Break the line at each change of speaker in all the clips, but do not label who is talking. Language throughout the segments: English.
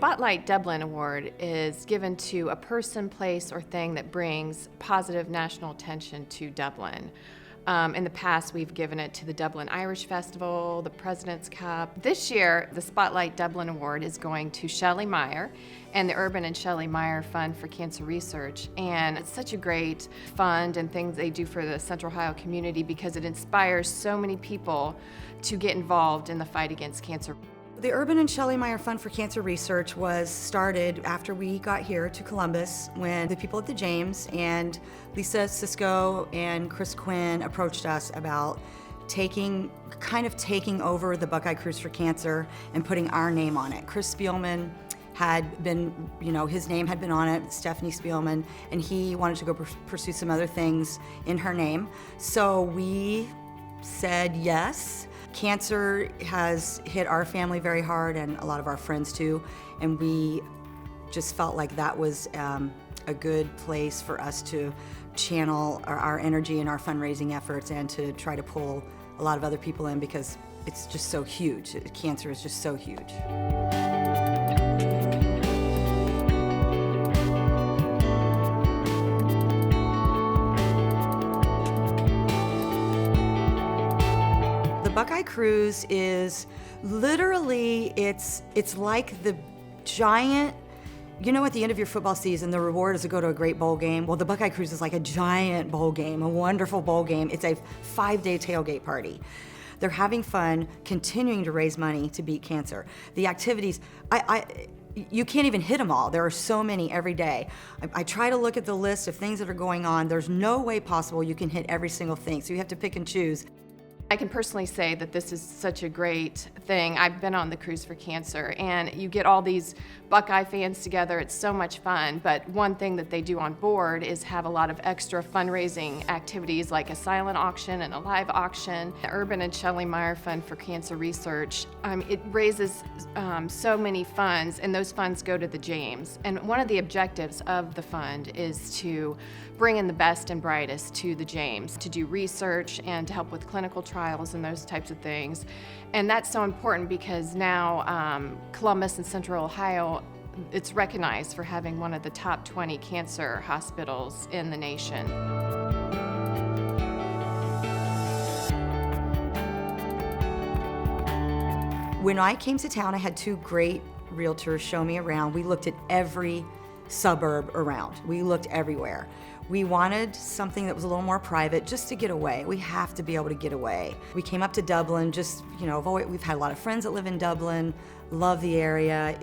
Spotlight Dublin Award is given to a person, place, or thing that brings positive national attention to Dublin. In the past, we've given it to the Dublin Irish Festival, the President's Cup. This year, the Spotlight Dublin Award is going to Shelley Meyer and the Urban and Shelley Meyer Fund for Cancer Research. And it's such a great fund and things they do for the Central Ohio community because it inspires so many people to get involved in the fight against cancer.
The Urban and Shelley Meyer Fund for Cancer Research was started after we got here to Columbus when the people at the James and Lisa Cisco and Chris Quinn approached us about taking over the Buckeye Cruise for Cancer and putting our name on it. Chris Spielman had been, his name had been on it, Stephanie Spielman, and he wanted to go pursue some other things in her name. So we said yes. Cancer has hit our family very hard and a lot of our friends too, and we just felt like that was a good place for us to channel our energy and our fundraising efforts and to try to pull a lot of other people in because it's just so huge. Cancer is just so huge. Buckeye Cruise is literally, it's like the giant, at the end of your football season, the reward is to go to a great bowl game. Well, the Buckeye Cruise is like a giant bowl game, a wonderful bowl game. It's a 5-day tailgate party. They're having fun, continuing to raise money to beat cancer. The activities, you can't even hit them all. There are so many every day. I try to look at the list of things that are going on. There's no way possible you can hit every single thing, so you have to pick and choose.
I can personally say that this is such a great thing. I've been on the Cruise for Cancer, and you get all these Buckeye fans together. It's so much fun, but one thing that they do on board is have a lot of extra fundraising activities like a silent auction and a live auction. The Urban and Shelley Meyer Fund for Cancer Research, it raises so many funds, and those funds go to the James. And one of the objectives of the fund is to bring in the best and brightest to the James, to do research and to help with clinical trials and those types of things. And that's so important because now Columbus and Central Ohio, it's recognized for having one of the top 20 cancer hospitals in the nation.
When I came to town, I had 2 great realtors show me around. We looked at every suburb around. We looked everywhere. We wanted something that was a little more private just to get away. We have to be able to get away. We came up to Dublin, we've had a lot of friends that live in Dublin, love the area.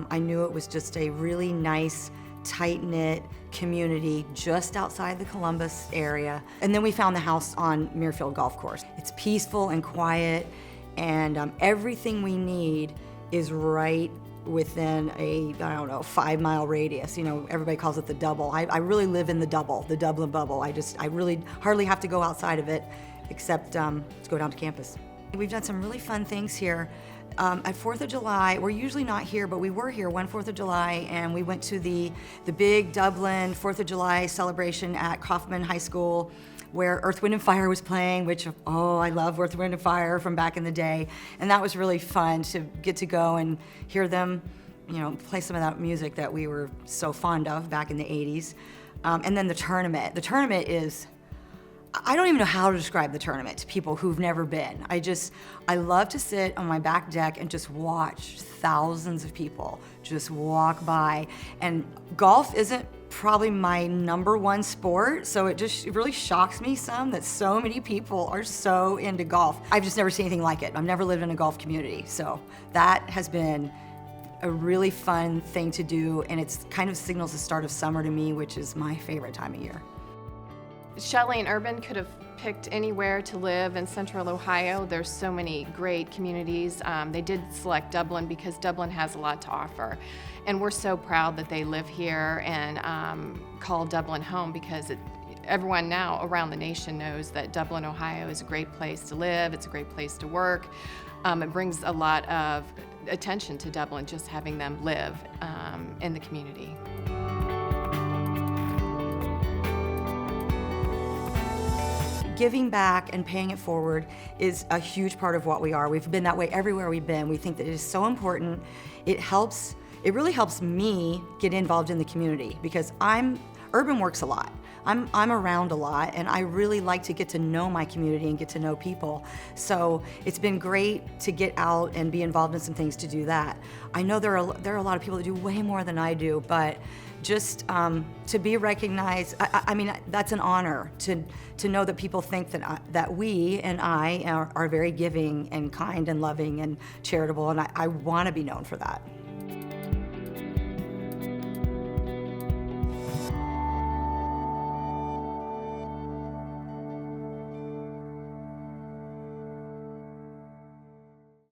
I knew it was just a really nice, tight-knit community just outside the Columbus area. And then we found the house on Muirfield Golf Course. It's peaceful and quiet, and everything we need is right within a 5-mile radius. Everybody calls it the double. I really live in the Dublin bubble. I really hardly have to go outside of it except to go down to campus. We've done some really fun things here. At 4th of July, we're usually not here, but we were here one 4th of July, and we went to the big Dublin 4th of July celebration at Kaufman High School, where Earth, Wind & Fire was playing, which, I love Earth, Wind & Fire from back in the day. And that was really fun to get to go and hear them, play some of that music that we were so fond of back in the 80s. And then the tournament. The tournament is, I don't even know how to describe the tournament to people who've never been. I love to sit on my back deck and just watch thousands of people just walk by. And golf isn't probably my number one sport, so it really shocks me some that so many people are so into golf. I've just never seen anything like it. I've never lived in a golf community, so that has been a really fun thing to do, and it's kind of signals the start of summer to me, which is my favorite time of year.
Shelley and Urban could have picked anywhere to live in Central Ohio. There's so many great communities. They did select Dublin because Dublin has a lot to offer. And we're so proud that they live here and call Dublin home because everyone now around the nation knows that Dublin, Ohio is a great place to live. It's a great place to work. It brings a lot of attention to Dublin just having them live in the community.
Giving back and paying it forward is a huge part of what we are. We've been that way everywhere we've been. We think that it is so important. It helps it really helps me get involved in the community because urban works a lot. I'm around a lot, and I really like to get to know my community and get to know people. So it's been great to get out and be involved in some things to do that. I know there are a lot of people that do way more than I do, but just to be recognized, I mean, that's an honor to know that people think that we and I are very giving and kind and loving and charitable, and I want to be known for that.